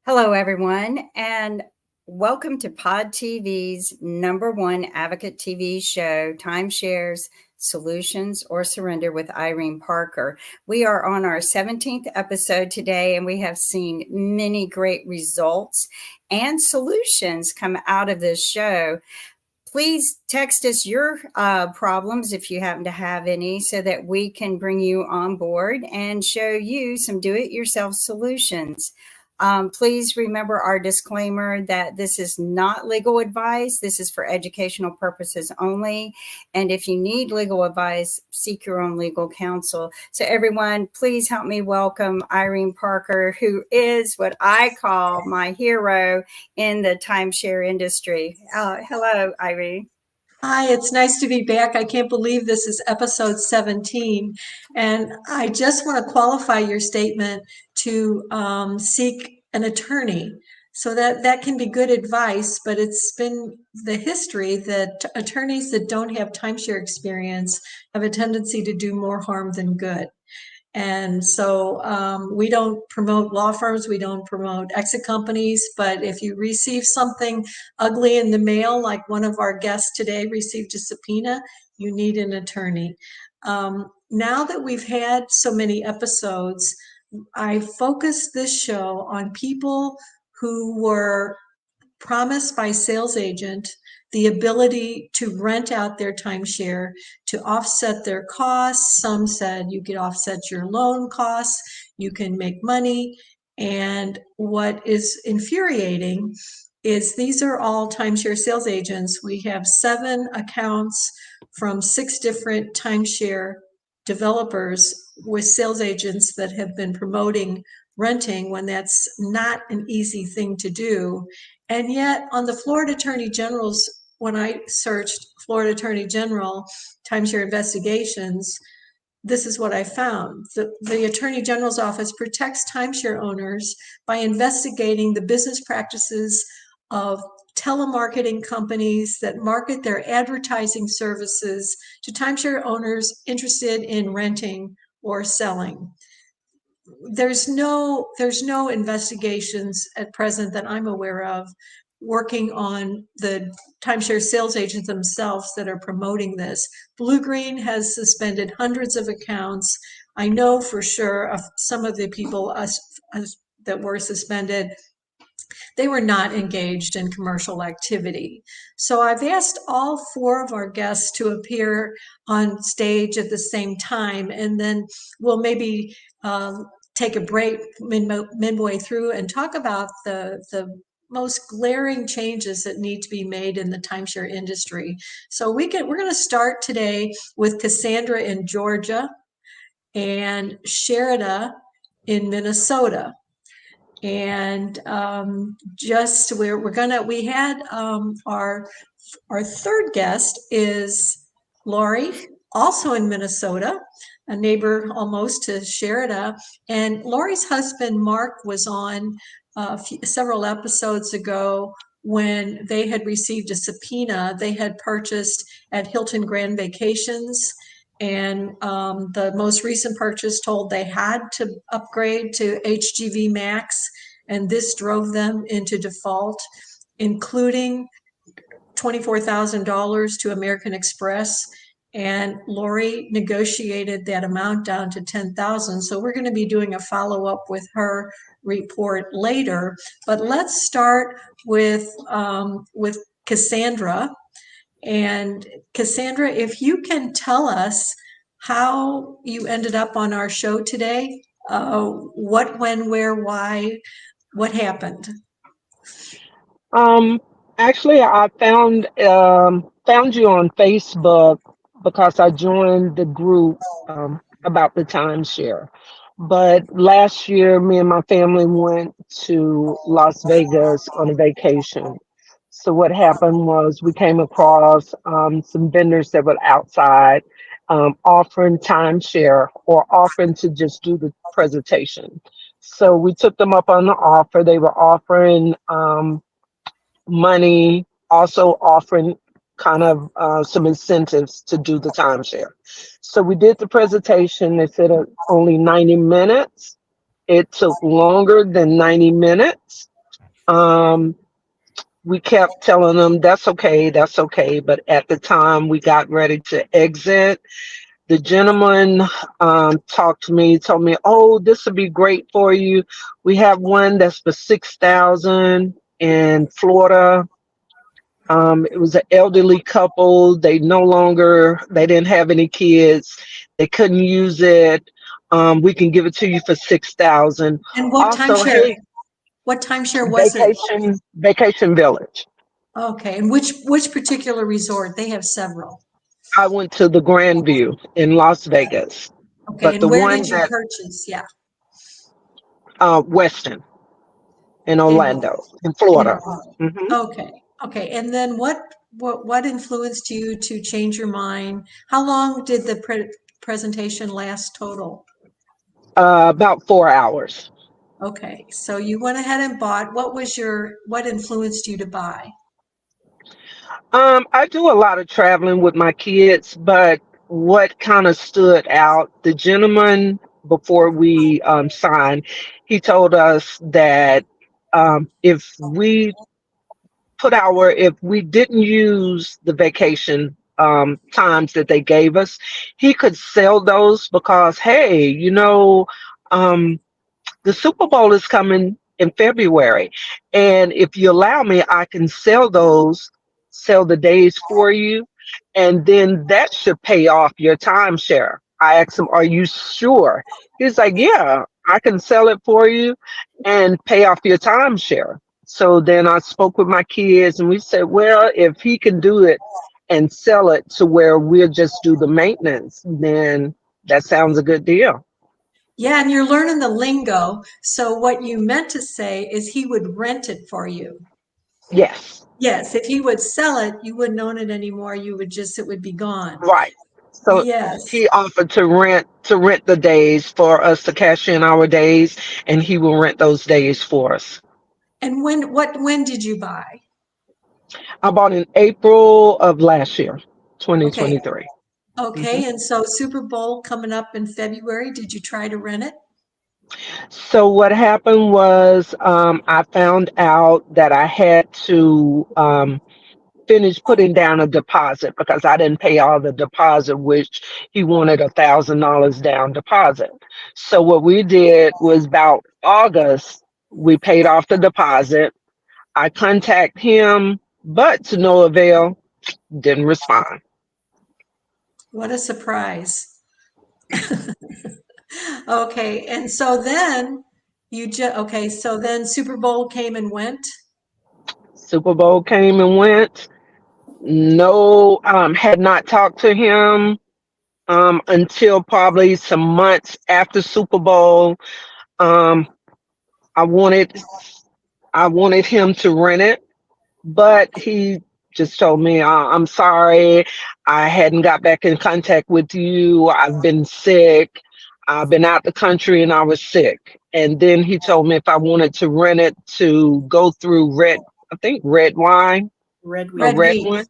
Hello, everyone, and welcome to Pod TV's #1 advocate TV show, Timeshares, Solutions, or Surrender with Irene Parker. We are on our 17th episode today, and we have seen many great results and solutions come out of this show. Please text us your problems if you happen to have any so that we can bring you on board and show you some do-it-yourself solutions. Please remember our disclaimer that this is not legal advice. This is for educational purposes only. And if you need legal advice, seek your own legal counsel. So everyone, please help me welcome Irene Parker, who is what I call my hero in the timeshare industry. Hello, Irene. Hi, it's nice to be back. I can't believe this is episode 17. And I just want to qualify your statement to seek an attorney. So that can be good advice, but it's been the history that attorneys that don't have timeshare experience have a tendency to do more harm than good. And so we don't promote law firms, we don't promote exit companies, but if you receive something ugly in the mail, like one of our guests today received a subpoena, you need an attorney. Now that we've had so many episodes, I focused this show on people who were promised by sales agent the ability to rent out their timeshare to offset their costs. Some said you could offset your loan costs, you can make money. And what is infuriating is these are all timeshare sales agents. We have 7 accounts from 6 different timeshare developers with sales agents that have been promoting renting when that's not an easy thing to do. And yet on the Florida Attorney General's, when I searched Florida Attorney General timeshare investigations, this is what I found. The Attorney General's office protects timeshare owners by investigating the business practices of telemarketing companies that market their advertising services to timeshare owners interested in renting or selling. There's no investigations at present that I'm aware of working on the timeshare sales agents themselves that are promoting this. Blue Green has suspended hundreds of accounts. I know for sure of some of the people that were suspended, they were not engaged in commercial activity. So I've asked all 4 of our guests to appear on stage at the same time, and then we'll maybe take a break midway through and talk about the most glaring changes that need to be made in the timeshare industry. So we're going to start today with Cassandra in Georgia and Sherida in Minnesota. And we had our third guest is Lori, also in Minnesota, a neighbor almost to Sherida. And Lori's husband, Mark, was on several episodes ago when they had received a subpoena. They had purchased at Hilton Grand Vacations, and the most recent purchase told they had to upgrade to HGV Max, and this drove them into default, including $24,000 to American Express. And Lori negotiated that amount down to $10,000. So we're going to be doing a follow-up with her report later. But let's start with Cassandra. And Cassandra, if you can tell us how you ended up on our show today, what, when, where, why, what happened? Actually, I found you on Facebook because I joined the group about the timeshare. But last year, me and my family went to Las Vegas on a vacation. So what happened was we came across some vendors that were outside offering timeshare or offering to just do the presentation. So we took them up on the offer. They were offering money, also offering kind of some incentives to do the timeshare. So we did the presentation. They said only 90 minutes. It took longer than 90 minutes. Um, we kept telling them that's okay, that's okay. But at the time we got ready to exit, the gentleman talked to me, told me, "Oh, this would be great for you. We have one that's for 6,000 in Florida." It was an elderly couple. They didn't have any kids. They couldn't use it. We can give it to you for 6,000. And what Also, timeshare? hey, What timeshare was it? Vacation Village. Okay, and which particular resort? They have several. I went to the Grandview in Las Vegas, Okay, but and the where one did you that purchase? Yeah, Weston in in Orlando, in in Florida. Orlando. hmm Okay, okay, and then what influenced you to change your mind? How long did the presentation last total? About 4 hours. Okay, so you went ahead and bought. What influenced you to buy? I do a lot of traveling with my kids, but what kind of stood out, the gentleman before we signed, he told us that if we didn't use the vacation times that they gave us, he could sell those because, hey, um, the Super Bowl is coming in February. And if you allow me, I can sell the days for you. And then that should pay off your timeshare. I asked him, "Are you sure?" He's like, "Yeah, I can sell it for you and pay off your timeshare." So then I spoke with my kids and we said, well, if he can do it and sell it to where we'll just do the maintenance, then that sounds a good deal. Yeah, and you're learning the lingo. So what you meant to say is he would rent it for you. Yes. Yes, if he would sell it, you wouldn't own it anymore. It would be gone. Right. So Yes. he offered to rent the days for us to cash in our days, and he will rent those days for us. And when did you buy? I bought in April of last year, Okay. 2023. hmm Okay, and so Super Bowl coming up in February, did you try to rent it? So what happened was I found out that I had to finish putting down a deposit because I didn't pay all the deposit, which he wanted $1,000 down deposit. So what we did was about August, we paid off the deposit. I contacted him, but to no avail, didn't respond. What a surprise. Okay, and so then okay, so then Super Bowl came and went. Super Bowl came and went. No, had not talked to him until probably some months after Super Bowl. Um, I wanted I wanted him to rent it, but he just told me, "I'm sorry, I hadn't got back in contact with you. I've been sick. I've been out the country and I was sick." And then he told me if I wanted to rent it to go through I think red wine Red or wheat. Red red Wheat. one,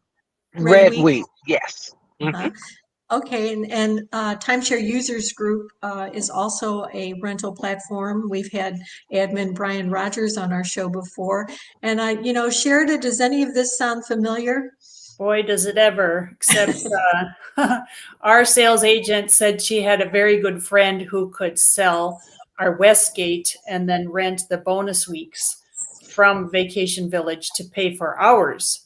Red red Wheat. wheat. Yes. Uh-huh. Okay, and Timeshare Users Group is also a rental platform. We've had admin Brian Rogers on our show before. And Sherida, does any of this sound familiar? Boy, does it ever, except our sales agent said she had a very good friend who could sell our Westgate and then rent the bonus weeks from Vacation Village to pay for ours.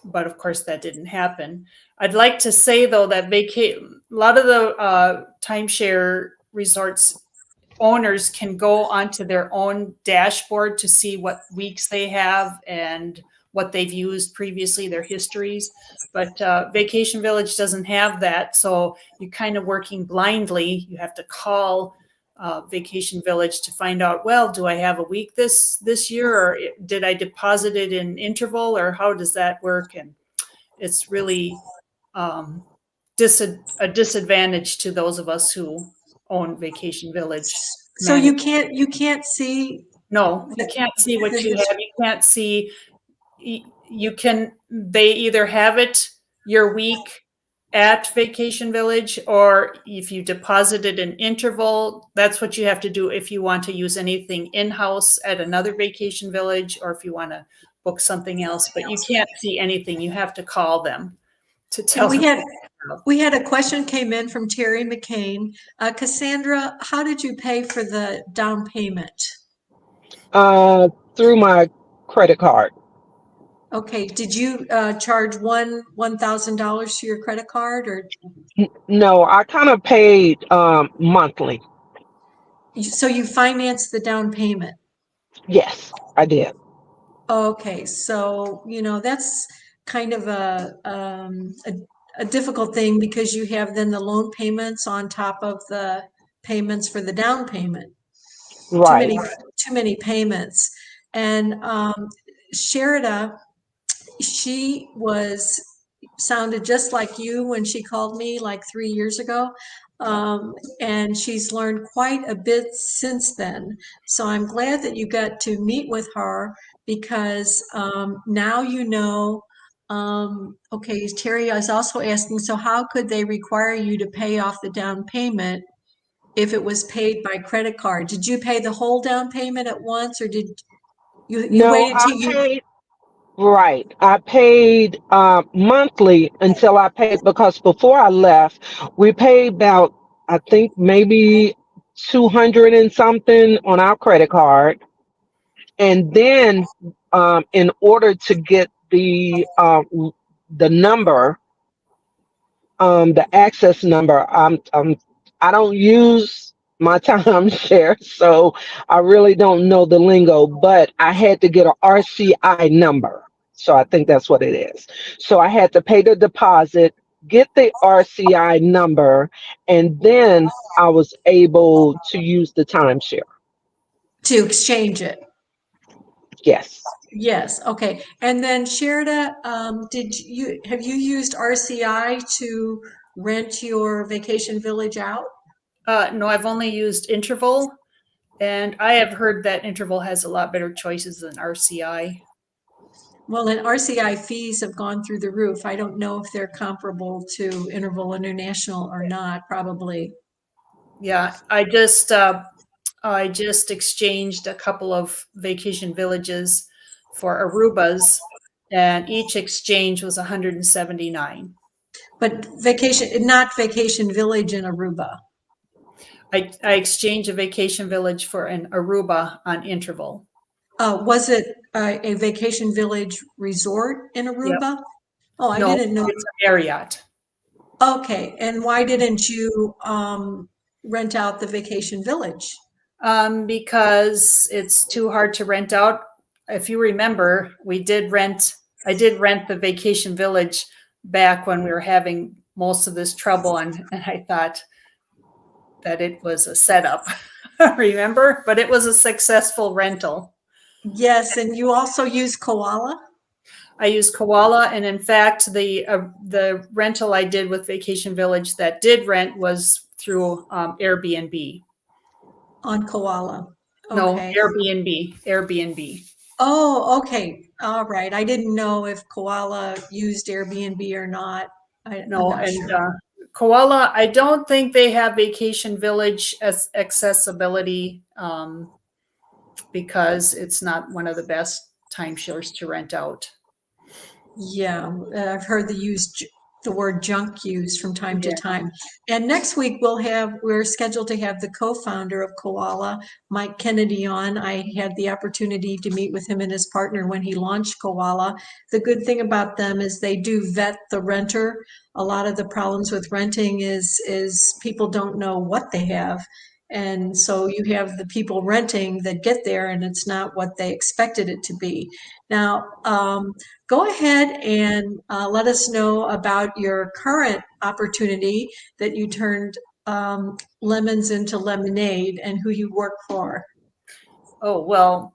But of course, that didn't happen. I'd like to say, though, that a lot of the timeshare resorts owners can go onto their own dashboard to see what weeks they have and what they've used previously, their histories. But Vacation Village doesn't have that. So you're kind of working blindly. You have to call Vacation Village to find out, well, do I have a week this year, or did I deposit it in interval, or how does that work? And it's really um, a disadvantage to those of us who own Vacation Village. So you can't see No, you can't see what you have. You can't see. They either have it your week at Vacation Village, or if you deposited an interval, that's what you have to do if you want to use anything in-house at another Vacation Village, or if you want to book something else, but you can't see anything. You have to call them to tell And them. we had a question came in from Terry McCain. Cassandra, how did you pay for the down payment? Through my credit card. Okay, did you charge $1,000 to your credit card, or No, I kind of paid monthly. so you financed the down payment? Yes, I did. Okay, so that's kind of a difficult thing because you have then the loan payments on top of the payments for the down payment. Right. Too many payments. And Sherida, she sounded just like you when she called me like 3 years ago. And she's learned quite a bit since then. So I'm glad that you got to meet with her because now you know. Okay, Terry is also asking, so how could they require you to pay off the down payment if it was paid by credit card? Did you pay the whole down payment at once, or did you No, waited I till you? paid. Right. I paid monthly until I paid, because before I left, we paid about, I think maybe 200 and something on our credit card. And then in order to get the number, the access number, I don't use my timeshare, so I really don't know the lingo, but I had to get a RCI number. So I think that's what it is. So I had to pay the deposit, get the RCI number, and then I was able to use the timeshare. To exchange it. Yes. Yes, okay. And then Sherida, have you used RCI to rent your vacation village out? No, I've only used Interval, and I have heard that Interval has a lot better choices than RCI. Well, and RCI fees have gone through the roof. I don't know if they're comparable to Interval International or not, probably. Yeah, I just exchanged a couple of vacation villages for Arubas, and each exchange was 179. But not vacation village in Aruba. I exchanged a vacation village for an Aruba on Interval. Was it a vacation village resort in Aruba? Oh, I No, didn't know. it's a Marriott. Okay, and why didn't you rent out the vacation village? Because it's too hard to rent out. If you remember, I did rent the vacation village back when we were having most of this trouble, and I thought that it was a setup. Remember? But it was a successful rental. Yes, and you also use Koala? I used Koala, and in fact, the rental I did with Vacation Village that did rent was through Airbnb. On Koala. No, Okay. Airbnb. Oh, okay. All right. I didn't know if Koala used Airbnb or not. I'm No, not and sure. Koala, I don't think they have Vacation Village as accessibility because it's not one of the best timeshares to rent out. Yeah, I've heard the word junk used from time to Yeah. time. And next week we're scheduled to have the co-founder of Koala, Mike Kennedy, on. I had the opportunity to meet with him and his partner when he launched Koala. The good thing about them is they do vet the renter. A lot of the problems with renting is people don't know what they have. And so you have the people renting that get there and it's not what they expected it to be. Now, go ahead and let us know about your current opportunity that you turned lemons into lemonade and who you work for. Oh, well,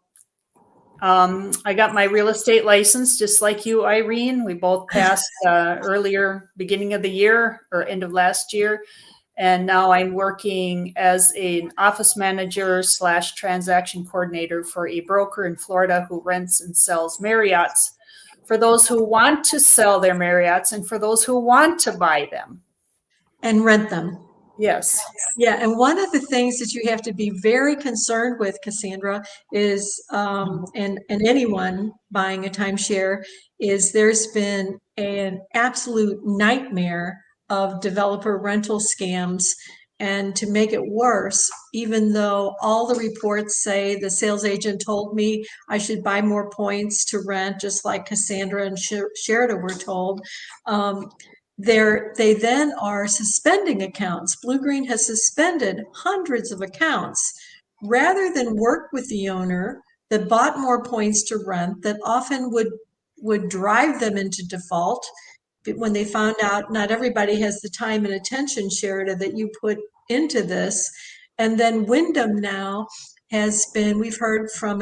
I got my real estate license just like you, Irene. We both passed earlier, beginning of the year or end of last year. And now I'm working as an office manager / transaction coordinator for a broker in Florida who rents and sells Marriotts for those who want to sell their Marriotts and for those who want to buy them. And rent them. Yes. Yeah, and one of the things that you have to be very concerned with, Cassandra, is and anyone buying a timeshare, is there's been an absolute nightmare of developer rental scams. And to make it worse, even though all the reports say the sales agent told me I should buy more points to rent, just like Cassandra and Sherida were told, they then are suspending accounts. Blue Green has suspended hundreds of accounts rather than work with the owner that bought more points to rent, that often would drive them into default. But when they found out not everybody has the time and attention, Sherida, that you put into this. And then Wyndham now has been, we've heard from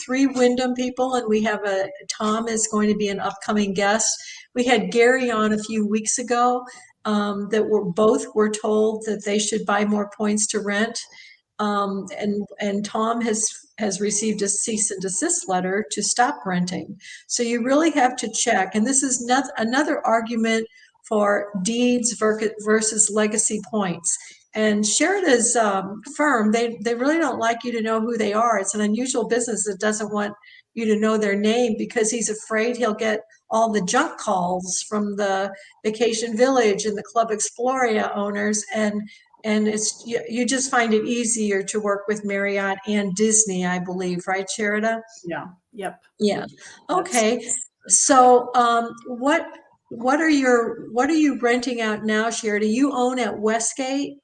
3 Wyndham people, and we have Tom is going to be an upcoming guest. We had Gary on a few weeks ago that were told that they should buy more points to rent. And Tom has received a cease and desist letter to stop renting. So you really have to check. And this is another argument for deeds versus legacy points. And Sherida's firm, they really don't like you to know who they are. It's an unusual business that doesn't want you to know their name because he's afraid he'll get all the junk calls from the Vacation Village and the Club Exploria owners, and it's you just find it easier to work with Marriott and Disney, I believe, right, Sherida? Yeah. Yep. Yeah. Okay. So what are you renting out now, Sherida? You own at Westgate?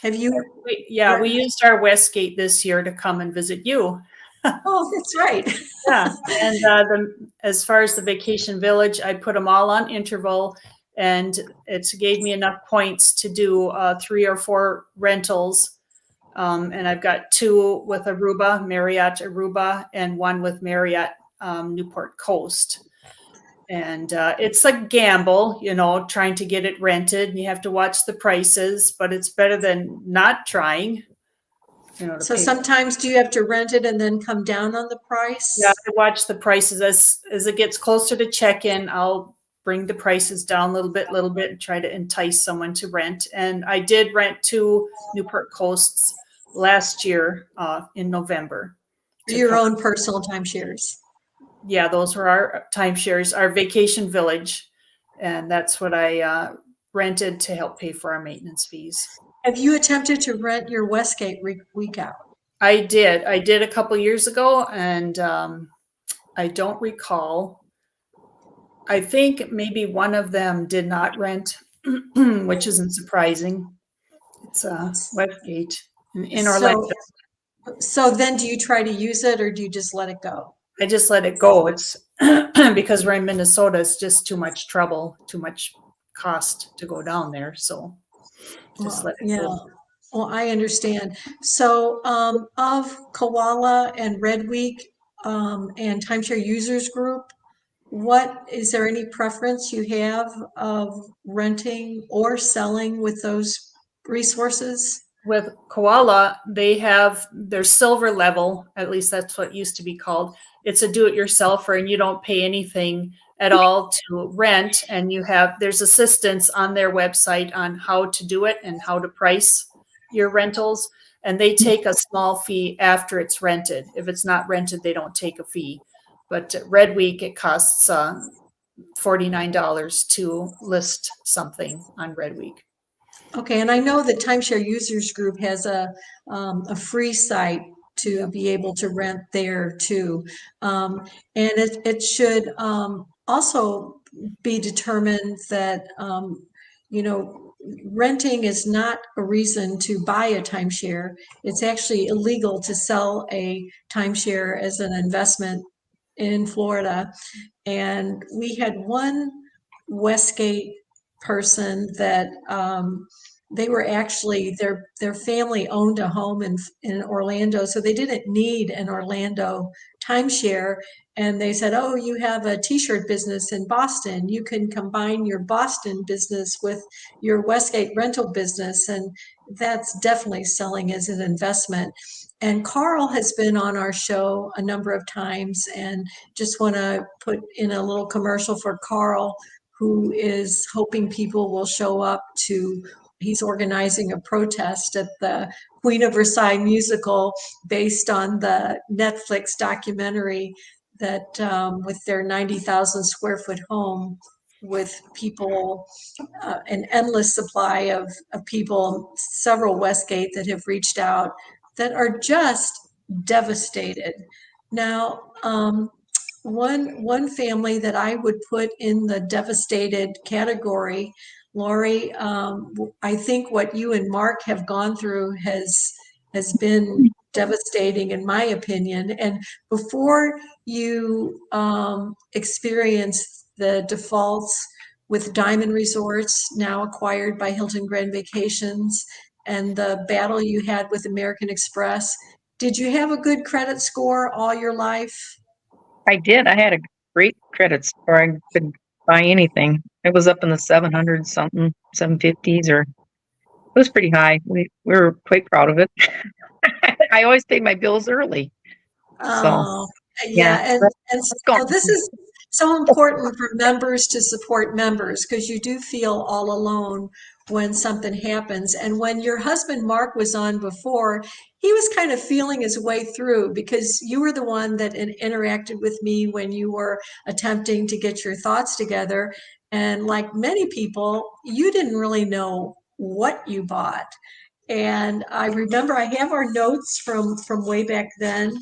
Have you? We used our Westgate this year to come and visit you. Oh, that's right. Yeah, and as far as the Vacation Village, I put them all on interval, and it gave me enough points to do 3 or 4 rentals. And I've got 2 with Aruba, Marriott Aruba, and 1 with Marriott Newport Coast. And it's a gamble, trying to get it rented. You have to watch the prices, but it's better than not trying. So sometimes do you have to rent it and then come down on the price? Yeah, I watch the prices as it gets closer to check-in. I'll bring the prices down a little bit, and try to entice someone to rent. And I did rent 2 Newport Coasts last year in November. Your own personal timeshares. Yeah, those were our timeshares, our Vacation Village, and that's what I rented to help pay for our maintenance fees. Have you attempted to rent your Westgate week out? I did a couple years ago, and I don't recall. I think maybe one of them did not rent, which isn't surprising. It's Westgate in Orlando. So then do you try to use it or do you just let it go? I just let it go. It's because we're in Minnesota, it's just too much trouble, too much cost to go down there. So just let it go. Well, I understand. So of Koala and Red Week and Timeshare Users Group, is there any preference you have of renting or selling with those resources? With Koala, they have their silver level, at least that's what it used to be called. It's a do-it-yourselfer, and you don't pay anything at all to rent. And there's assistance on their website on how to do it and how to price your rentals. And they take a small fee after it's rented. If it's not rented, they don't take a fee. But Red Week, it costs $49 to list something on Red Week. Okay, and I know that Timeshare Users Group has a free site to be able to rent there too. And it should also be determined that, renting is not a reason to buy a timeshare. It's actually illegal to sell a timeshare as an investment in Florida. And we had one Westgate person that they were actually their family owned a home in Orlando, so they didn't need an Orlando timeshare. And they said, "Oh, you have a t-shirt business in Boston. You can combine your Boston business with your Westgate rental business." And that's definitely selling as an investment. And Carl has been on our show a number of times, and just want to put in a little commercial for Carl, who is hoping people will show up to, he's organizing a protest at the Queen of Versailles musical based on the Netflix documentary that with their 90,000 square foot home, with people, an endless supply of people, several Westgate that have reached out that are just devastated. Now, one family that I would put in the devastated category, Lori, I think what you and Mark have gone through has been devastating, in my opinion. And before you experienced the defaults with Diamond Resorts, now acquired by Hilton Grand Vacations, and the battle you had with American Express, did you have a good credit score all your life? I did. I had a great credit score. I could buy anything. It was up in the 700 something, 750s, or it was pretty high. We were quite proud of it. I always paid my bills early. So, Oh, yeah, yeah. And that's so gone. this is so important for members to support members, because you do feel all alone when something happens. And when your husband Mark was on before, he was kind of feeling his way through, because you were the one that interacted with me when you were attempting to get your thoughts together. And like many people, you didn't really know what you bought. And I remember I have our notes from way back then,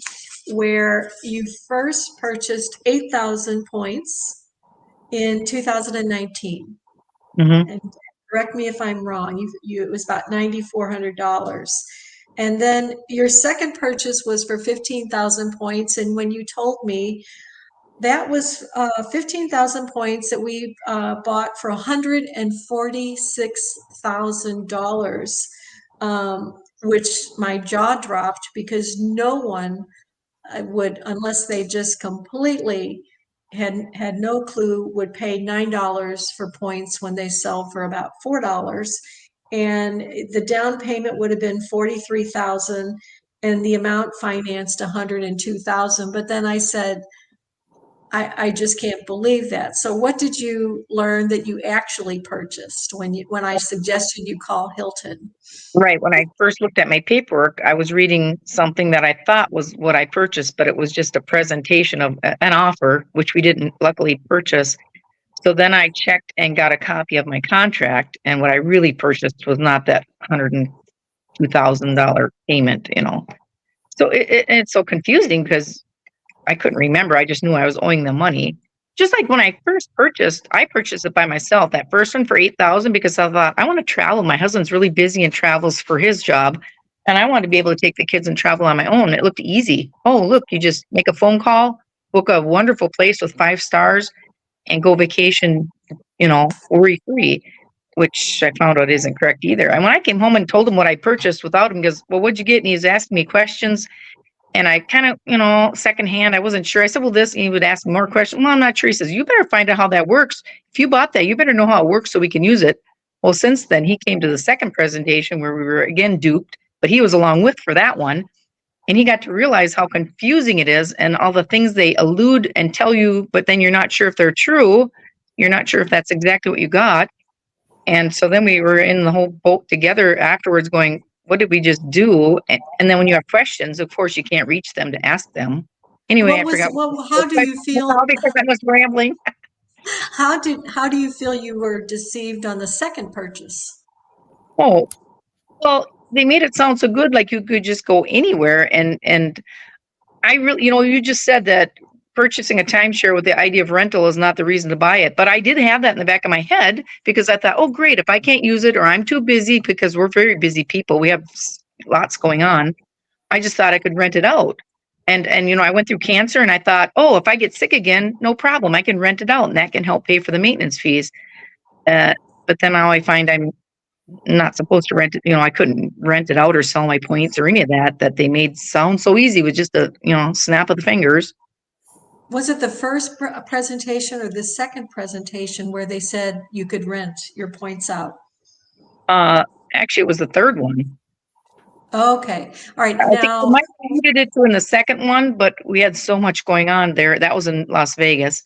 where you first purchased 8,000 points in 2019. Mhm. And correct me if I'm wrong, it was about $9,400. And then your second purchase was for 15,000 points. And when you told me, that was 15,000 points that we bought for $146,000, which my jaw dropped, because no one would, unless they just completely had no clue, would pay $9 for points when they sell for about $4. And the down payment would have been 43,000, and the amount financed 102,000. But then I said, I just can't believe that. So what did you learn that you actually purchased when I suggested you call Hilton? Right. When I first looked at my paperwork, I was reading something that I thought was what I purchased, but it was just a presentation of an offer, which we didn't luckily purchase. So then I checked and got a copy of my contract, and what I really purchased was not that $102,000 payment, you know. So it's so confusing because I couldn't remember. I just knew I was owing them money. Just like when I first purchased, I purchased it by myself. That first one for 8,000, because I thought I want to travel. My husband's really busy and travels for his job, and I wanted to be able to take the kids and travel on my own. It looked easy. Oh, look, you just make a phone call, book a wonderful place with 5 stars, and go vacation, you know, worry free. Which I found out isn't correct either. And when I came home and told him what I purchased without him, he goes, "Well, what'd you get?" And he was asking me questions. And I kind of, you know, secondhand, I wasn't sure. I said, well, this, and he would ask me more questions. Well, I'm not sure. He says, you better find out how that works. If you bought that, you better know how it works so we can use it. Well, since then, he came to the second presentation where we were again duped, but he was along with for that one. And he got to realize how confusing it is and all the things they allude and tell you, but then you're not sure if they're true. You're not sure if that's exactly what you got. And so then we were in the whole boat together afterwards going, what did we just do? And then when you have questions, of course, you can't reach them to ask them. Anyway, I forgot. How do you feel? Because I was rambling. How do you feel you were deceived on the second purchase? Oh, well, they made it sound so good, like you could just go anywhere. And I really, you know, you just said that purchasing a timeshare with the idea of rental is not the reason to buy it. But I did have that in the back of my head, because I thought, oh, great, if I can't use it or I'm too busy, because we're very busy people, we have lots going on. I just thought I could rent it out. And you know, I went through cancer and I thought, oh, if I get sick again, no problem. I can rent it out and that can help pay for the maintenance fees. But then now I find I'm not supposed to rent it. You know, I couldn't rent it out or sell my points or any of that they made sound so easy with just a, you know, snap of the fingers. Was it the first presentation or the second presentation where they said you could rent your points out? Actually, it was the third one. Okay. All right. I think we Now, might have included it too in the second one, but we had so much going on there. That was in Las Vegas.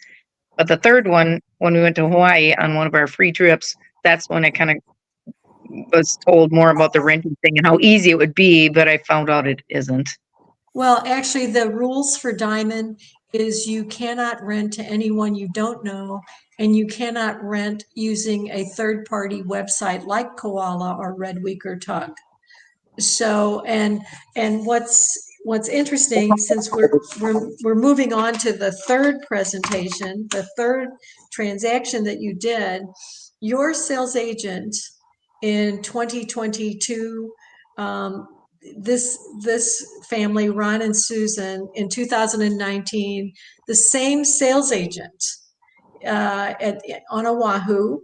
But the third one, when we went to Hawaii on one of our free trips, that's when I kind of was told more about the renting thing and how easy it would be, but I found out it isn't. well, actually, the rules for Diamond is you cannot rent to anyone you don't know, and you cannot rent using a third-party website like Koala or Red Week or Tug. So, and what's interesting, since we're moving on to the third presentation, the third transaction that you did, your sales agent in 2022, this family, Ron and Susan, in 2019, the same sales agent on Oahu.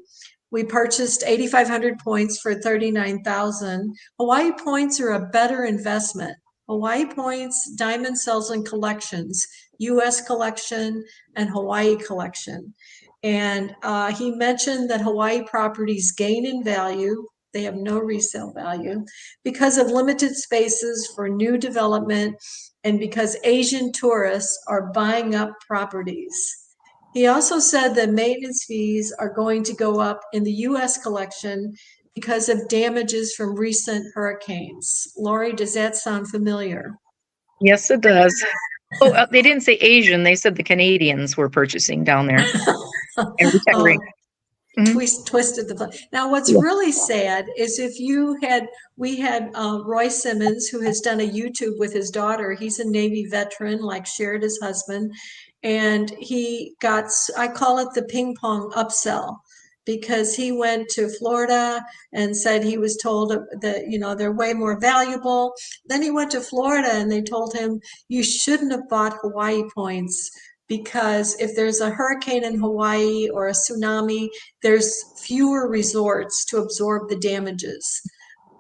We purchased 8,500 points for 39,000. Hawaii points are a better investment. Hawaii points, Diamond Sells and Collections, U.S. collection and Hawaii collection. And he mentioned that Hawaii properties gain in value. They have no resale value because of limited spaces for new development and because Asian tourists are buying up properties. He also said that maintenance fees are going to go up in the U.S. collection because of damages from recent hurricanes. Lori, does that sound familiar? Yes, it does. Oh, they didn't say Asian. They said the Canadians were purchasing down there and retiring. Twisted the play. Now, what's Yeah. really sad is if we had Roy Simmons, who has done a YouTube with his daughter. He's a Navy veteran, like shared his husband, and he got, I call it the ping pong upsell, because he went to Florida and said he was told that, they're way more valuable. Then he went to Florida and they told him, you shouldn't have bought Hawaii points, because if there's a hurricane in Hawaii or a tsunami, there's fewer resorts to absorb the damages.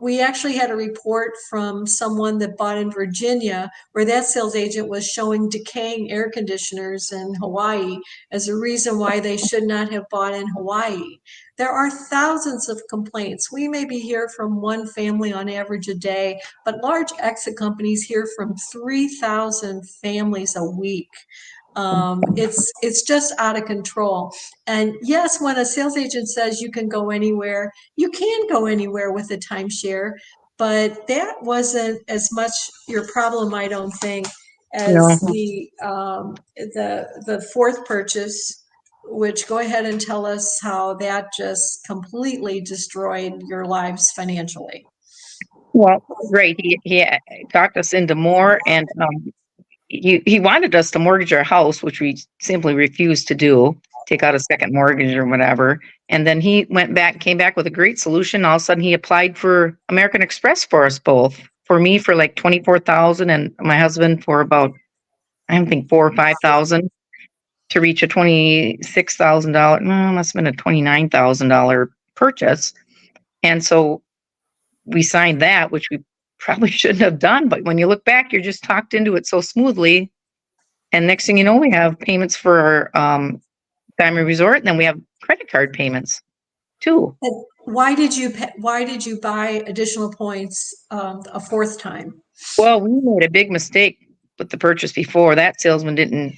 We actually had a report from someone that bought in Virginia where that sales agent was showing decaying air conditioners in Hawaii as a reason why they should not have bought in Hawaii. There are thousands of complaints. We maybe hear from one family on average a day, but large exit companies hear from 3,000 families a week. It's just out of control. And yes, when a sales agent says you can go anywhere, you can go anywhere with a timeshare, but that wasn't as much your problem, I don't think, as No. the fourth purchase, which, go ahead and tell us how that just completely destroyed your lives financially. Well, right. He talked us into more, and he wanted us to mortgage our house, which we simply refused to do, take out a second mortgage or whatever. And then he came back with a great solution. All of a sudden he applied for American Express for us both, for me for like 24,000 and my husband for about, I don't think 4,000 or 5,000 to reach a $26,000, must have been a $29,000 purchase. And so we signed that, which we probably shouldn't have done. But when you look back, you're just talked into it so smoothly. And next thing you know, we have payments for our Diamond Resort, and then we have credit card payments too. And why did you buy additional points a fourth time? Well, we made a big mistake with the purchase before. That salesman didn't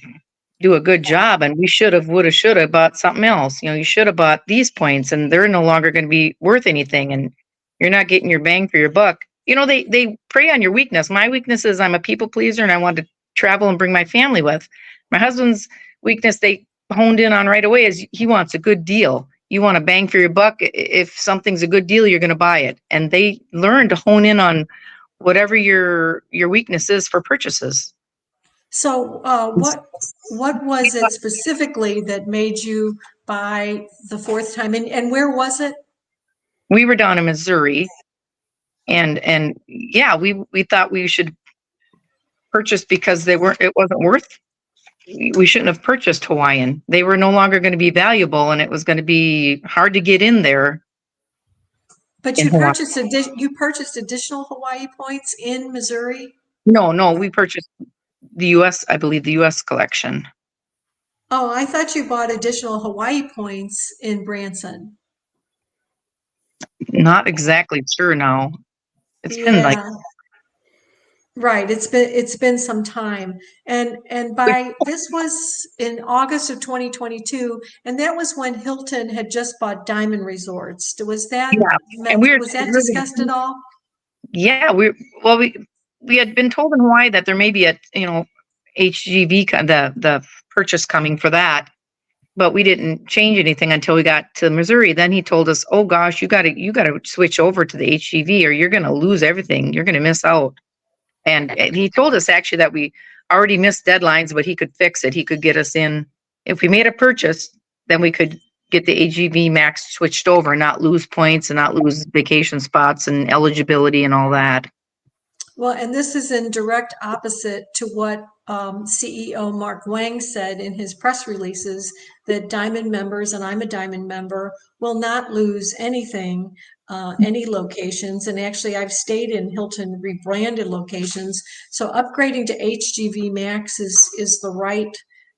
do a good job, and we woulda, shoulda bought something else. You should have bought these points, and they're no longer going to be worth anything, and you're not getting your bang for your buck. They prey on your weakness. My weakness is I'm a people pleaser, and I want to travel and bring my family with. My husband's weakness, they honed in on right away, is he wants a good deal. You want a bang for your buck. If something's a good deal, you're going to buy it. And they learn to hone in on whatever your weakness is for purchases. So what was it specifically that made you buy the fourth time? And where was it? We were down in Missouri, and yeah, we thought we should purchase because it wasn't worth. We shouldn't have purchased Hawaiian. They were no longer going to be valuable, and it was going to be hard to get in there. But you purchased additional Hawaii points in Missouri? No, we purchased the U.S. I believe the U.S. collection. Oh, I thought you bought additional Hawaii points in Branson. Not exactly sure now. It's been like, Yeah, right. It's been some time. And by this was in August of 2022, and that was when Hilton had just bought Diamond Resorts. yeah. And Was that discussed at all? yeah, well, we had been told in Hawaii that there may be a, HGV, the purchase coming for that, but we didn't change anything until we got to Missouri. Then he told us, "Oh gosh, you got to switch over to the HGV, or you're going to lose everything. You're going to miss out." And he told us actually that we already missed deadlines, but he could fix it. He could get us in if we made a purchase. Then we could get the AGV Max switched over, not lose points and not lose vacation spots and eligibility and all that. Well, and this is in direct opposite to what CEO Mark Wang said in his press releases, that Diamond members, and I'm a Diamond member, will not lose anything, any locations. And actually, I've stayed in Hilton rebranded locations. So upgrading to HGV Max is the right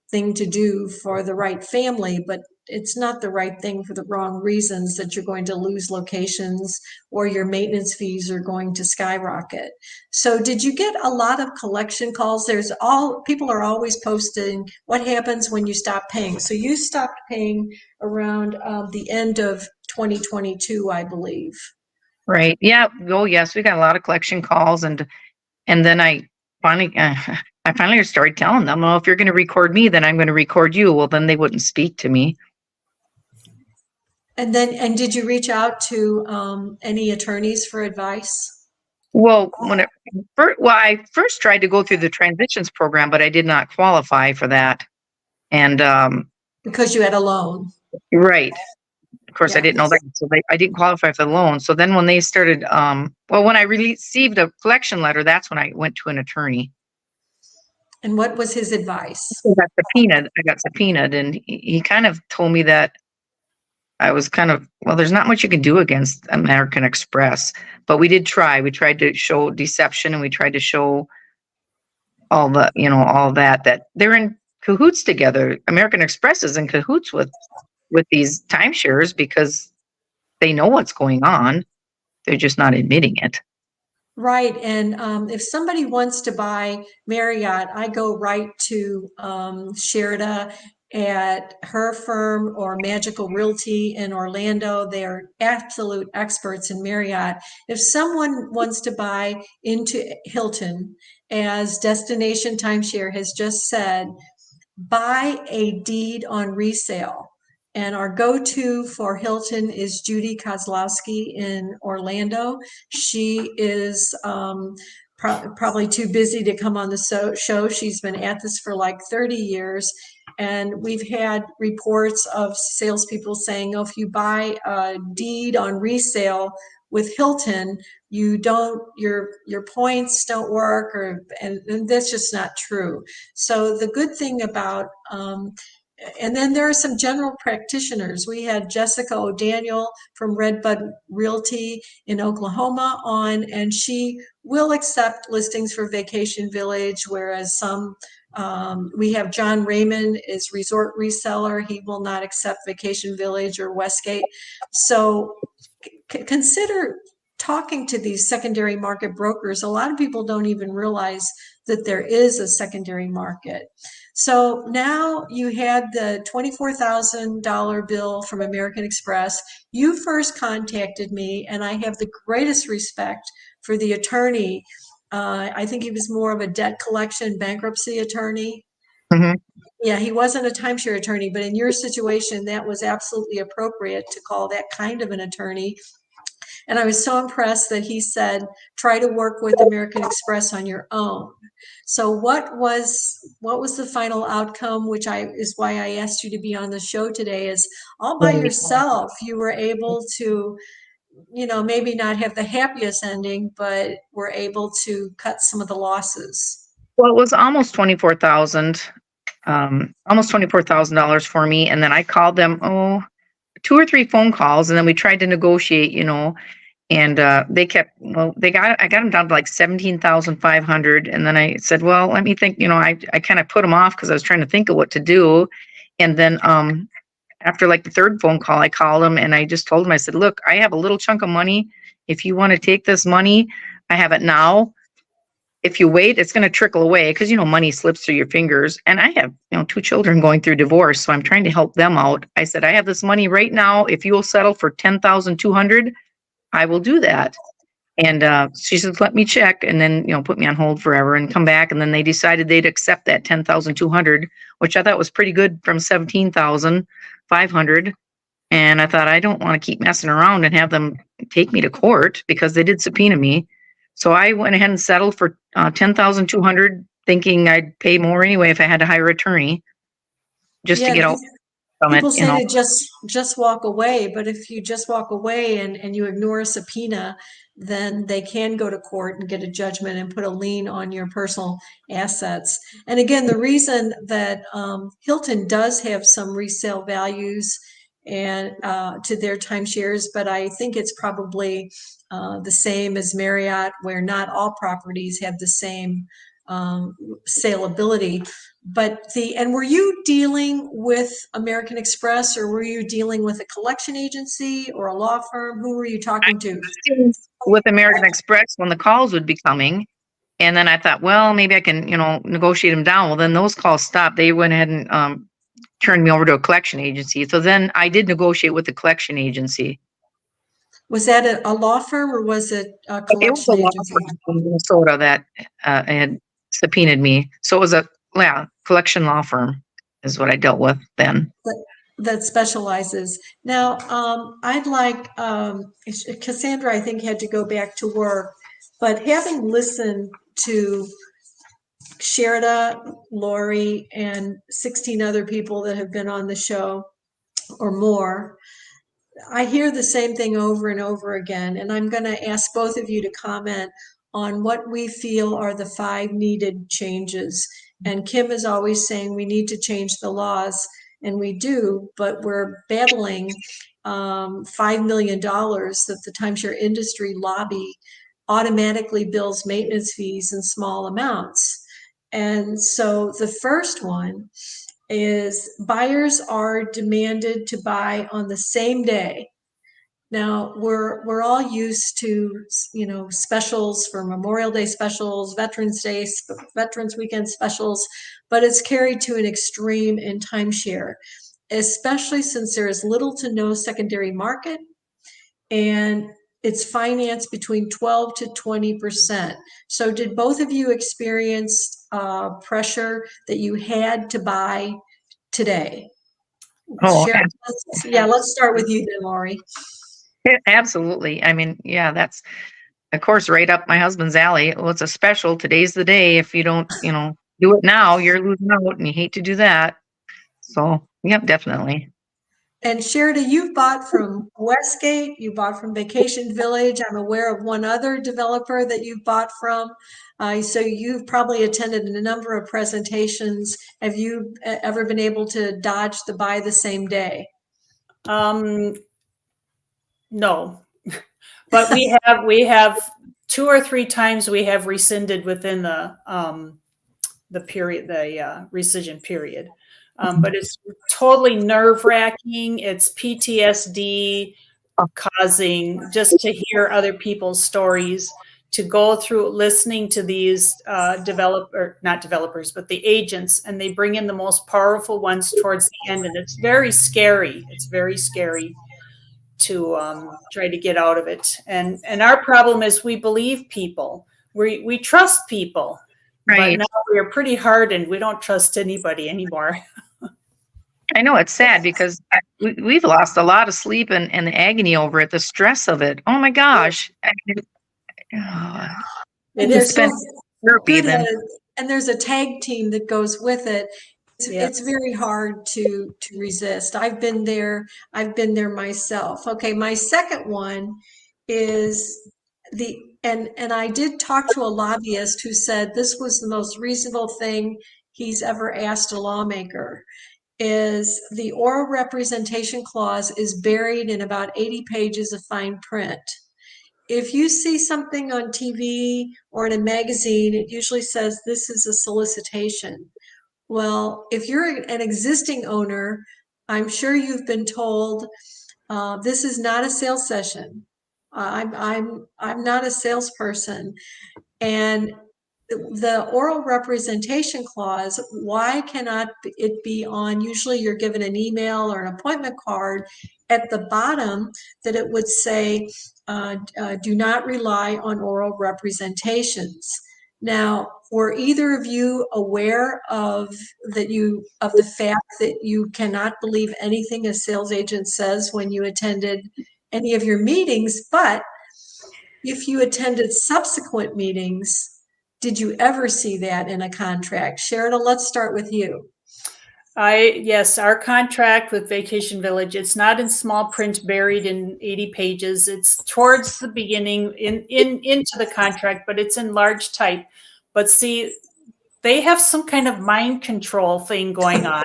thing to do for the right family, but it's not the right thing for the wrong reasons, that you're going to lose locations or your maintenance fees are going to skyrocket. So did you get a lot of collection calls? People are always posting what happens when you stop paying. So you stopped paying around the end of 2022, I believe. Right. Yeah. Oh, yes. We got a lot of collection calls, and then finally, I finally started telling them, "Well, if you're going to record me, then I'm going to record you." Well, then they wouldn't speak to me. And did you reach out to any attorneys for advice? Well, I first tried to go through the transitions program, but I did not qualify for that. And Because you had a loan. right. Of course, I Yeah. didn't know that, so I didn't qualify for the loan. So then when they started, when I received a collection letter, that's when I went to an attorney. And what was his advice? I got subpoenaed, and he kind of told me that I was there's not much you can do against American Express, but we did try. We tried to show deception, and we tried to show all that they're in cahoots together. American Express is in cahoots with these timeshares because they know what's going on. They're just not admitting it. Right. And if somebody wants to buy Marriott, I go right to Sherida at her firm or Magical Realty in Orlando. They are absolute experts in Marriott. If someone wants to buy into Hilton, as Destination Timeshare has just said, buy a deed on resale. And our go-to for Hilton is Judy Kozlowski in Orlando. She is probably too busy to come on the show. She's been at this for like 30 years. And we've had reports of salespeople saying, oh, if you buy a deed on resale with Hilton, your points don't work, and that's just not true. So the good thing about and then there are some general practitioners. We had Jessica O'Daniel from Redbud Realty in Oklahoma on, and she will accept listings for Vacation Village, whereas we have John Raymond is resort reseller. He will not accept Vacation Village or Westgate. So consider talking to these secondary market brokers. A lot of people don't even realize that there is a secondary market. So now you had the $24,000 bill from American Express. You first contacted me, and I have the greatest respect for the attorney. I think he was more of a debt collection bankruptcy attorney. Mm-hmm. Yeah, he wasn't a timeshare attorney, but in your situation, that was absolutely appropriate to call that kind of an attorney. And I was so impressed that he said, try to work with American Express on your own. So what was the final outcome, which is why I asked you to be on the show today, is all by yourself, you were able to, maybe not have the happiest ending, but were able to cut some of the losses. Well, it was almost $24,000 for me. And then I called them, 2 or 3 phone calls, and then we tried to negotiate, and I got them down to like 17,500. And then I said, well, let me think, I kind of put them off because I was trying to think of what to do. And then after like the third phone call, I called him and I just told him, I said, look, I have a little chunk of money. If you want to take this money, I have it now. If you wait, it's going to trickle away because, money slips through your fingers. And I have, 2 children going through divorce. So I'm trying to help them out. I said, I have this money right now. If you will settle for 10,200, I will do that. And she says, let me check, and then, put me on hold forever and come back. And then they decided they'd accept that 10,200, which I thought was pretty good from 17,500. And I thought, I don't want to keep messing around and have them take me to court because they did subpoena me. So I went ahead and settled for 10,200, thinking I'd pay more anyway if I had to hire an attorney just to get out from it. People say to just walk away, but if you just walk away and you ignore a subpoena, then they can go to court and get a judgment and put a lien on your personal assets. And again, the reason that Hilton does have some resale values and to their timeshares, but I think it's probably the same as Marriott, where not all properties have the same saleability. And were you dealing with American Express, or were you dealing with a collection agency or a law firm? Who were you talking to? With American Express when the calls would be coming. And then I thought, well, maybe I can, negotiate them down. Well, then those calls stopped. They went ahead and turned me over to a collection agency. So then I did negotiate with the collection agency. Was that a law firm or was it a It was a collection law agency? firm in Minnesota that had subpoenaed me. So it was a collection law firm is what I dealt with then. That specializes. Now, I'd like, Cassandra, I think, had to go back to work, but having listened to Sherda, Lori, and 16 other people that have been on the show or more, I hear the same thing over and over again, and I'm going to ask both of you to comment on what we feel are the 5 needed changes. And Kim is always saying we need to change the laws, and we do, but we're battling $5 million that the timeshare industry lobby automatically bills maintenance fees in small amounts. And so the first one is buyers are demanded to buy on the same day. Now we're all used to, specials for Memorial Day specials, Veterans Day, Veterans Weekend specials, but it's carried to an extreme in timeshare, especially since there is little to no secondary market and it's financed between 12 to 20%. So did both of you experience pressure that you had to buy today? Oh, Let's start with you then, Lori. Absolutely. I mean, that's, of course, right up my husband's alley. Well, it's a special. Today's the day. If you don't, do it now, you're losing out, and you hate to do that. So, definitely. And Sherda, you've bought from Westgate, you bought from Vacation Village. I'm aware of one other developer that you've bought from. So you've probably attended a number of presentations. Have you ever been able to dodge the buy the same day? No, but we have 2 or 3 times we have rescinded within the period, the rescission period. But it's totally nerve-wracking. It's PTSD causing, just to hear other people's stories, to go through listening to these not developers, but the agents, and they bring in the most powerful ones towards the end. And it's very scary. It's very scary to try to get out of it. And our problem is we believe people. We trust people. Right. But now we're pretty hardened. We don't trust anybody anymore. I know it's sad because we've lost a lot of sleep and the agony over it, the stress of it. Oh my gosh. There's a tag team that goes with it. It's very hard to resist. I've been there myself. Okay, my second one is and I did talk to a lobbyist who said this was the most reasonable thing he's ever asked a lawmaker, is the oral representation clause is buried in about 80 pages of fine print. If you see something on TV or in a magazine, it usually says this is a solicitation. Well, if you're an existing owner, I'm sure you've been told, this is not a sales session. I'm not a salesperson. And the oral representation clause, why cannot it be on, usually you're given an email or an appointment card at the bottom that it would say, do not rely on oral representations. Now, were either of you aware of the fact that you cannot believe anything a sales agent says when you attended any of your meetings? But if you attended subsequent meetings, did you ever see that in a contract? Sheridan, let's start with you. Yes, our contract with Vacation Village, it's not in small print buried in 80 pages. It's towards the beginning into the contract, but it's in large type. But see, they have some kind of mind control thing going on.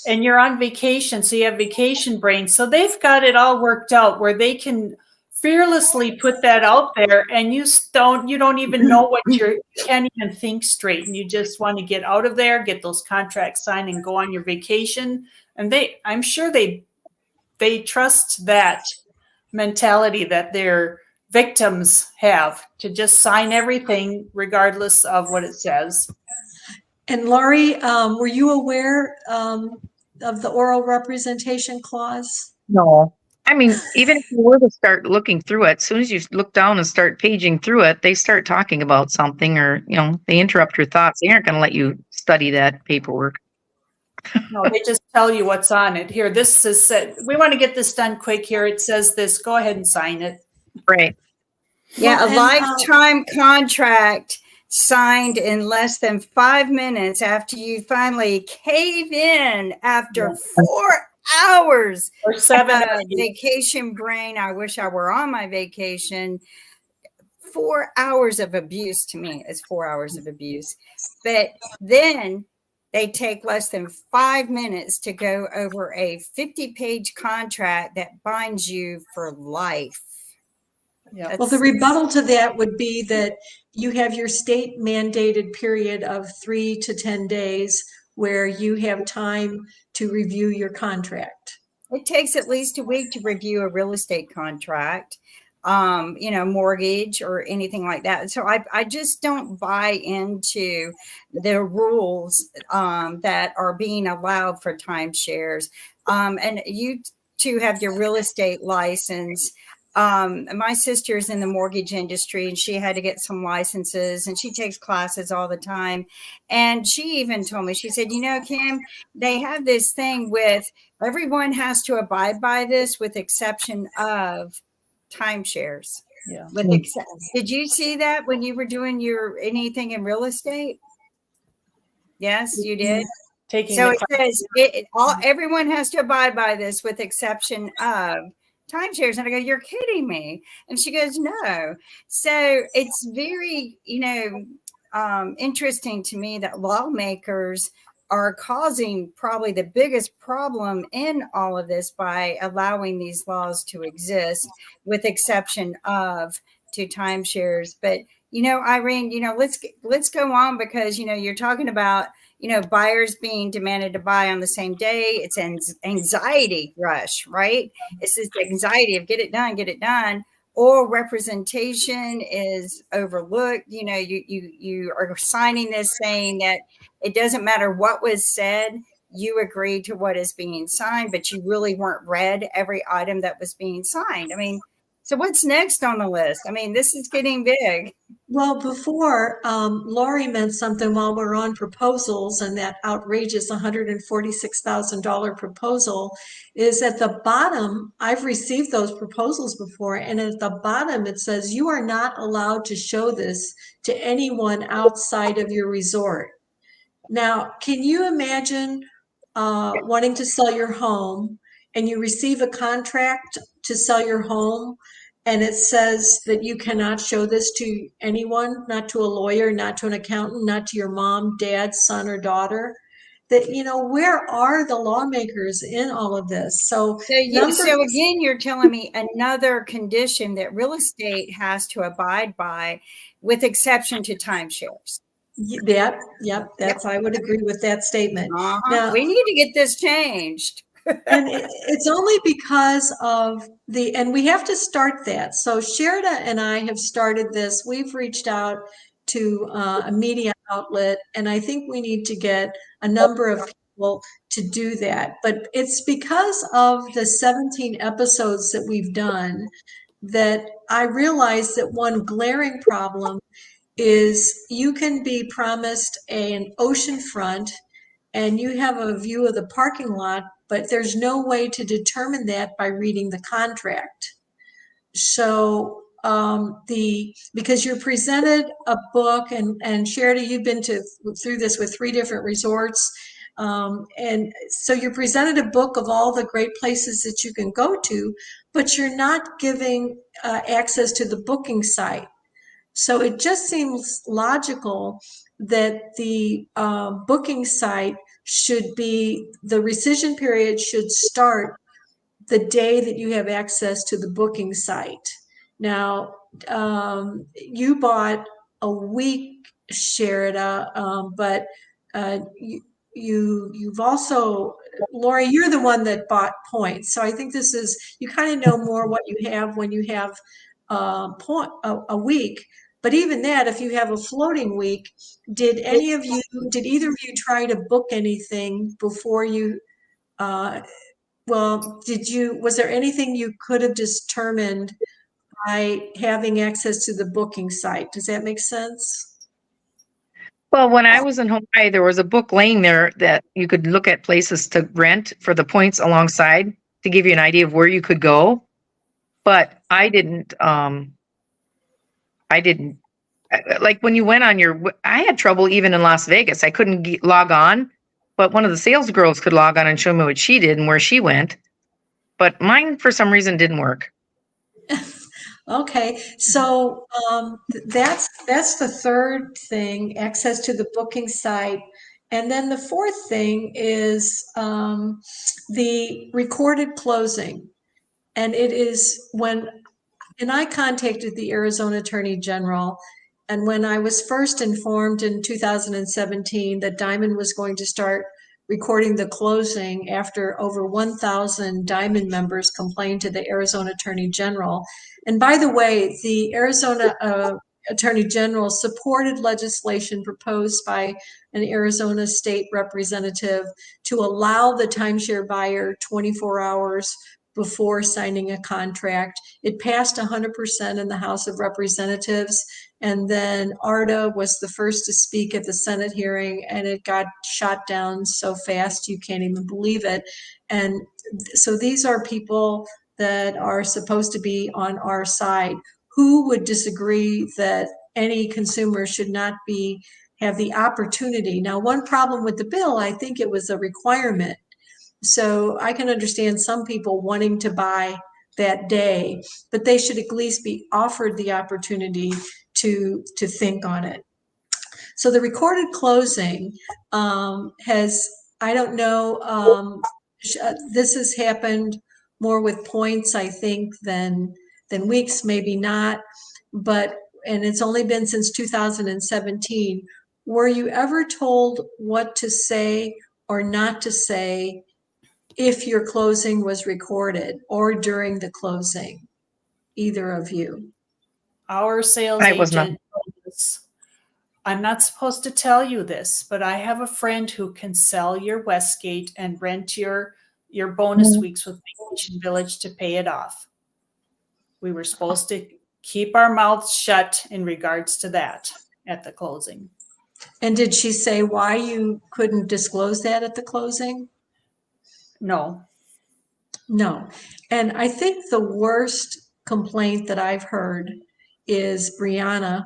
And you're on vacation, so you have vacation brain. So they've got it all worked out where they can fearlessly put that out there, and you don't even know what you can't even think straight, and you just want to get out of there, get those contracts signed, and go on your vacation. And I'm sure they trust that mentality that their victims have to just sign everything regardless of what it says. And Laurie, were you aware of the oral representation clause? No. I mean, even if you were to start looking through it, as soon as you look down and start paging through it, they start talking about something, or, they interrupt your thoughts. They aren't going to let you study that paperwork. No, they just tell you what's on it. Here, this is said. We want to get this done quick. Here, it says this. Go ahead and sign it. Right. Yeah, Well, a lifetime contract signed in less than 5 minutes after you finally cave in after 4 hours Or 7 of vacation brain. I wish I were on my vacation. 4 hours of abuse to me is 4 hours of abuse. But then they take less than 5 minutes to go over a 50-page contract that binds you for life. Yeah. Well, the rebuttal to that would be that you have your state mandated period of 3 to 10 days where you have time to review your contract. It takes at least a week to review a real estate contract, mortgage or anything like that. So I just don't buy into the rules that are being allowed for timeshares. And you two have your real estate license. My sister's in the mortgage industry, and she had to get some licenses, and she takes classes all the time. And she even told me, she said, Kim, they have this thing with everyone has to abide by this with exception of timeshares. Yeah. Did you see that when you were doing anything in real estate? Yes, you did. So it says everyone has to abide by this with exception of timeshares. And I go, you're kidding me. And she goes, no. So it's very, interesting to me that lawmakers are causing probably the biggest problem in all of this by allowing these laws to exist with exception of to timeshares. But, Irene, let's go on because, you're talking about, buyers being demanded to buy on the same day. It's an anxiety rush, right? It's this anxiety of get it done. Or representation is overlooked. You are signing this saying that it doesn't matter what was said. You agree to what is being signed, but you really weren't read every item that was being signed. I mean, so what's next on the list? I mean, this is getting big. Well, before Laurie meant something while we're on proposals, and that outrageous $146,000 proposal is at the bottom. I've received those proposals before, and at the bottom it says you are not allowed to show this to anyone outside of your resort. Now, can you imagine wanting to sell your home and you receive a contract to sell your home, and it says that you cannot show this to anyone, not to a lawyer, not to an accountant, not to your mom, dad, son, or daughter? That, where are the lawmakers in all of this? So again, you're telling me another condition that real estate has to abide by with exception to timeshares. I would agree with that statement. Now, we need to get this changed. And it's only because of and we have to start that. So Sherida and I have started this. We've reached out to a media outlet, and I think we need to get a number of people to do that. But it's because of the 17 episodes that we've done that I realized that one glaring problem is you can be promised an ocean front and you have a view of the parking lot, but there's no way to determine that by reading the contract. So because you're presented a book, and Sherida, you've been through this with 3 different resorts, and so you're presented a book of all the great places that you can go to, but you're not giving access to the booking site. So it just seems logical that the booking site should be, the rescission period should start the day that you have access to the booking site. Now, you bought a week, Sherida, but you've also, Lori, you're the one that bought points. So I think this is, you kind of know more what you have when you have a week. But even that, if you have a floating week, did either of you try to book anything before you, was there anything you could have determined by having access to the booking site? Does that make sense? Well, when I was in Hawaii, there was a book laying there that you could look at places to rent for the points alongside to give you an idea of where you could go. But I didn't like when you went on I had trouble even in Las Vegas. I couldn't log on, but one of the sales girls could log on and show me what she did and where she went. But mine, for some reason, didn't work. Okay, so that's the third thing, access to the booking site. And then the fourth thing is the recorded closing. And it is and I contacted the Arizona Attorney General, and when I was first informed in 2017 that Diamond was going to start recording the closing after over 1,000 Diamond members complained to the Arizona Attorney General. And by the way, the Arizona Attorney General supported legislation proposed by an Arizona state representative to allow the timeshare buyer 24 hours before signing a contract. It passed 100% in the House of Representatives. And then ARDA was the first to speak at the Senate hearing, and it got shot down so fast you can't even believe it. And so these are people that are supposed to be on our side. Who would disagree that any consumer should not have the opportunity? Now, one problem with the bill, I think it was a requirement. So I can understand some people wanting to buy that day, but they should at least be offered the opportunity to think on it. So the recorded closing I don't know, this has happened more with points, I think, than weeks, maybe not, and it's only been since 2017. Were you ever told what to say or not to say if your closing was recorded or during the closing, either of you? Our sales agent told us, I'm not supposed to tell you this, but I have a friend who can sell your Westgate and rent your bonus weeks with Vacation Village to pay it off. We were supposed to keep our mouths shut in regards to that at the closing. And did she say why you couldn't disclose that at the closing? No. No. And I think the worst complaint that I've heard is Brianna,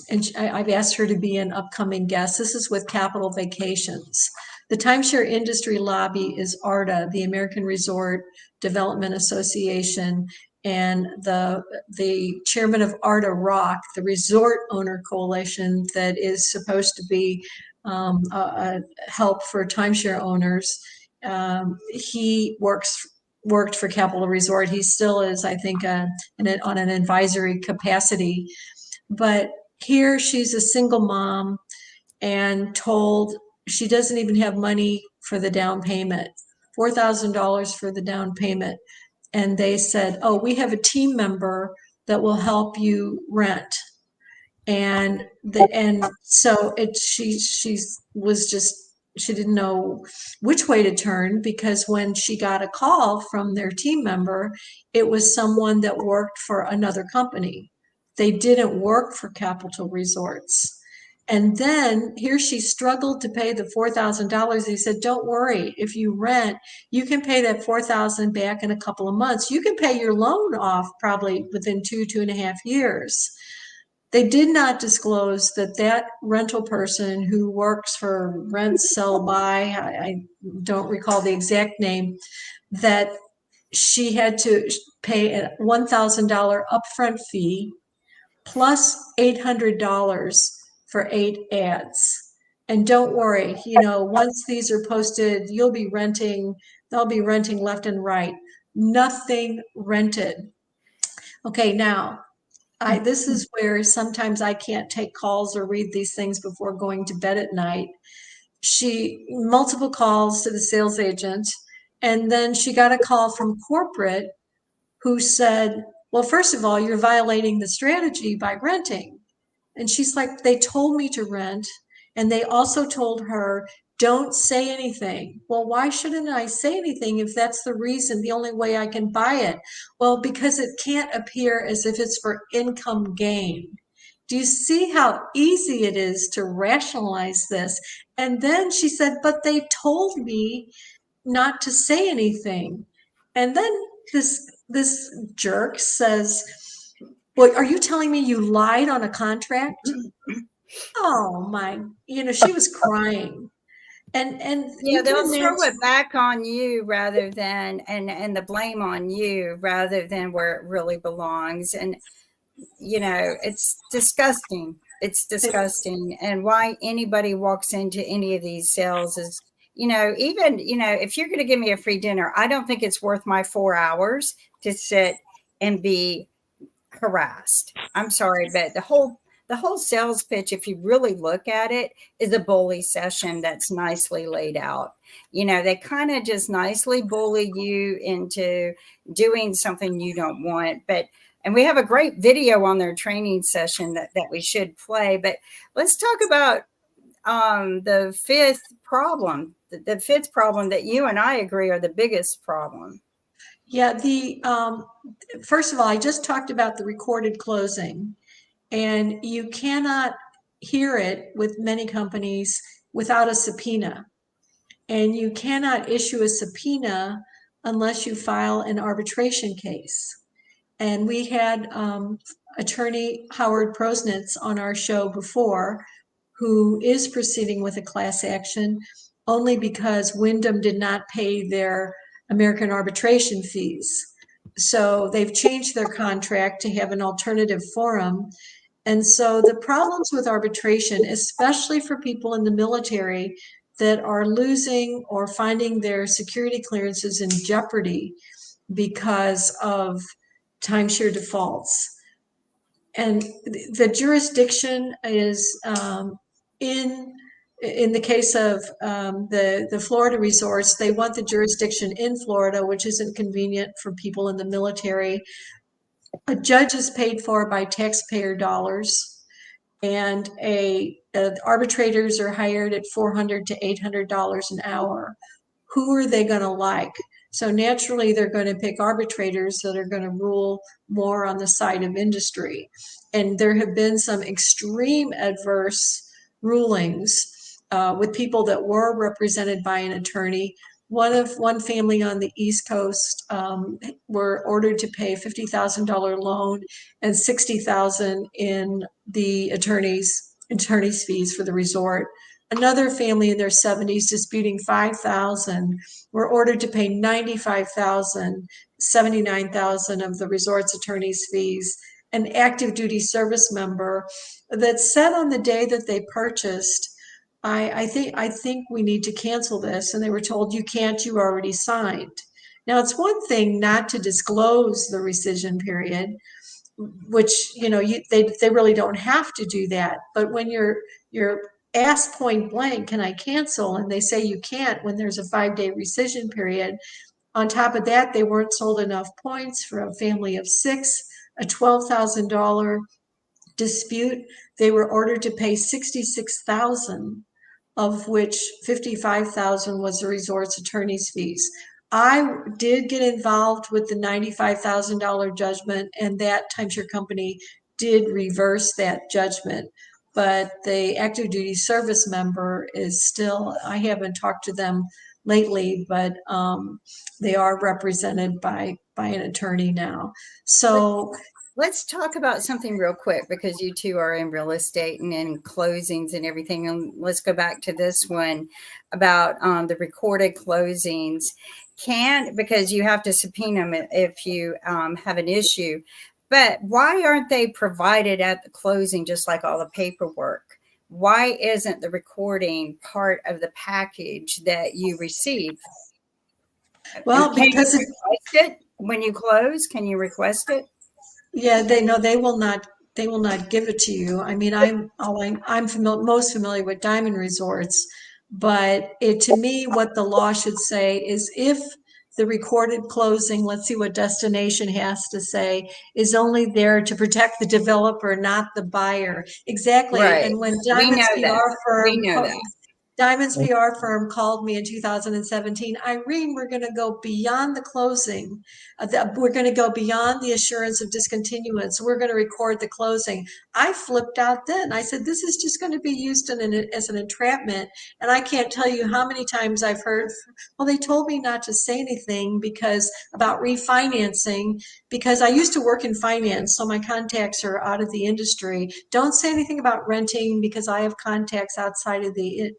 and I've asked her to be an upcoming guest. This is with Capital Vacations. The timeshare industry lobby is ARDA, the American Resort Development Association, and the chairman of ARDA Rock, the Resort Owner Coalition that is supposed to be a help for timeshare owners. He worked for Capital Resort. He still is, I think, on an advisory capacity. But here she's a single mom and told she doesn't even have money for the down payment $4,000 for the down payment. And they said, oh, we have a team member that will help you rent. And so she was just, she didn't know which way to turn, because when she got a call from their team member, it was someone that worked for another company. They didn't work for Capital Resorts. And then here she struggled to pay the $4,000. He said, don't worry, if you rent, you can pay that $4,000 back in a couple of months. You can pay your loan off probably within 2.5 years. They did not disclose that that rental person who works for Rent, Sell, Buy, I don't recall the exact name, that she had to pay a $1,000 upfront fee plus $800 for 8 ads. And don't worry, once these are posted, they'll be renting left and right. Nothing rented. Okay, now, this is where sometimes I can't take calls or read these things before going to bed at night. Multiple calls to the sales agent, and then she got a call from corporate who said, well, first of all, you're violating the strategy by renting. And she's like, they told me to rent. And they also told her, don't say anything. Well, why shouldn't I say anything if that's the reason, the only way I can buy it? Well, because it can't appear as if it's for income gain. Do you see how easy it is to rationalize this? And then she said, but they told me not to say anything. And then this jerk says, well, are you telling me you lied on a contract? Oh my, she was crying. And yeah, they'll throw it back on you rather than, and the blame on you rather than where it really belongs. And, it's disgusting. It's disgusting. And why anybody walks into any of these sales is, even, if you're going to give me a free dinner, I don't think it's worth my 4 hours to sit and be harassed. I'm sorry, but the whole sales pitch, if you really look at it, is a bully session that's nicely laid out. They kind of just nicely bully you into doing something you don't want. And we have a great video on their training session that we should play. But let's talk about the fifth problem. The fifth problem that you and I agree are the biggest problem. Yeah, first of all, I just talked about the recorded closing, and you cannot hear it with many companies without a subpoena. And you cannot issue a subpoena unless you file an arbitration case. And we had attorney Howard Prosnitz on our show before, who is proceeding with a class action only because Wyndham did not pay their American arbitration fees. So they've changed their contract to have an alternative forum. And so the problems with arbitration, especially for people in the military that are losing or finding their security clearances in jeopardy because of timeshare defaults. And the jurisdiction is in the case of the Florida resorts, they want the jurisdiction in Florida, which isn't convenient for people in the military. A judge is paid for by taxpayer dollars, and arbitrators are hired at $400 to $800 an hour. Who are they going to like? So naturally, they're going to pick arbitrators that are going to rule more on the side of industry. And there have been some extreme adverse rulings with people that were represented by an attorney. One family on the East Coast were ordered to pay $50,000 loan and $60,000 in the attorney's fees for the resort. Another family in their 70s disputing $5,000 were ordered to pay $95,000, $79,000 of the resort's attorney's fees. An active duty service member that said on the day that they purchased, I think we need to cancel this. And they were told, you can't, you already signed. Now, it's one thing not to disclose the rescission period, which, they really don't have to do that. But when you're ask point blank, can I cancel? And they say you can't when there's a 5-day rescission period. On top of that, they weren't sold enough points for a family of 6, a $12,000 dispute. They were ordered to pay $66,000, of which $55,000 was the resort's attorney's fees. I did get involved with the $95,000 judgment, and that timeshare company did reverse that judgment. But the active duty service member is still, I haven't talked to them lately, but they are represented by an attorney now. So let's talk about something real quick, because you two are in real estate and in closings and everything. And let's go back to this one about the recorded closings. Because you have to subpoena them if you have an issue. But why aren't they provided at the closing, just like all the paperwork? Why isn't the recording part of the package that you receive? well, Can because you request it when you close? Can you request it? yeah, they will not give it to you. I mean, I'm most familiar with diamond resorts, but to me, what the law should say is if the recorded closing, let's see what destination has to say, is only there to protect the developer, not the buyer. Exactly. Right. And when We know that. We know that. Diamond's PR firm called me in 2017, Irene, we're going to go beyond the closing. We're going to go beyond the assurance of discontinuance. We're going to record the closing. I flipped out then. I said, this is just going to be used as an entrapment. And I can't tell you how many times I've heard, well, they told me not to say anything about refinancing, because I used to work in finance, so my contacts are out of the industry. Don't say anything about renting because I have contacts outside of the.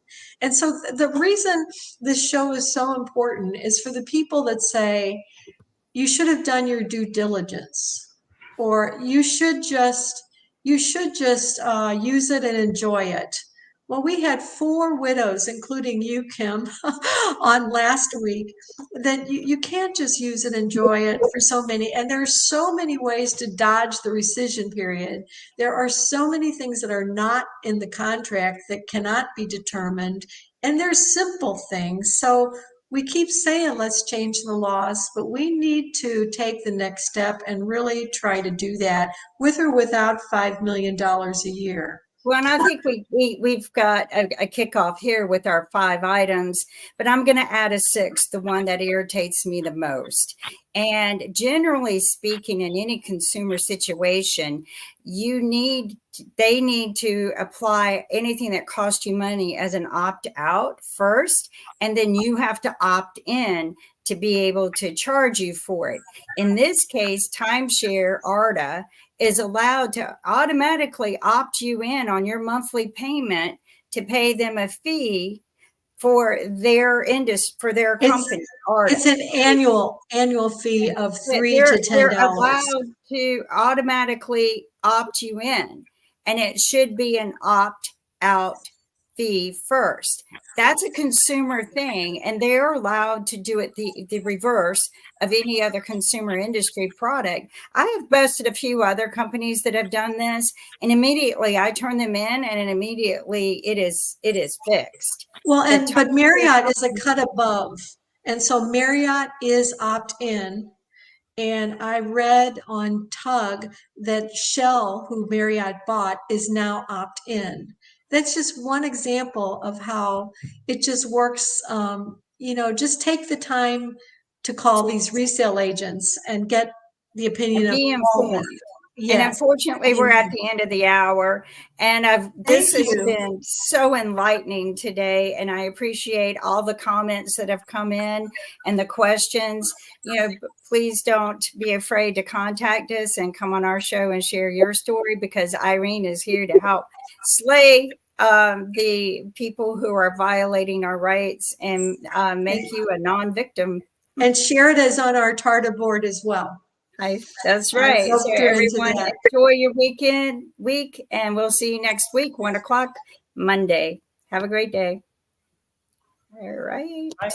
And so the reason this show is so important is for the people that say, you should have done your due diligence, or you should just use it and enjoy it. Well, we had 4 widows, including you, Kim, on last week, that you can't just use it and enjoy it for so many. And there are so many ways to dodge the rescission period. There are so many things that are not in the contract that cannot be determined. And they're simple things. So we keep saying, let's change the laws, but we need to take the next step and really try to do that with or without $5 million a year. Well, and I think we've got a kickoff here with our 5 items, but I'm going to add a 6th, the one that irritates me the most. And generally speaking, in any consumer situation, they need to apply anything that costs you money as an opt-out first, and then you have to opt in to be able to charge you for it. In this case, timeshare ARDA is allowed to automatically opt you in on your monthly payment to pay them a fee for their company. It's an annual fee of $3 to $10. They're allowed to automatically opt you in, and it should be an opt-out fee first. That's a consumer thing, and they're allowed to do it the reverse of any other consumer industry product. I have busted a few other companies that have done this, and immediately I turn them in, and immediately it is fixed. Well, but Marriott is a cut above, and so Marriott is opt-in. And I read on Tug that Shell, who Marriott bought, is now opt-in. That's just one example of how it just works. Just take the time to call these resale agents and get the opinion of all of them. Yes. And unfortunately, we're at the end of the hour, and this has been so enlightening today. And I appreciate all the comments that have come in and the questions. Please don't be afraid to contact us and come on our show and share your story, because Irene is here to help slay the people who are violating our rights and make you a non-victim. And share it as on our Tarta board as well. That's right. So everyone, enjoy your week, and we'll see you next week, 1:00 Monday. Have a great day. All right. Bye.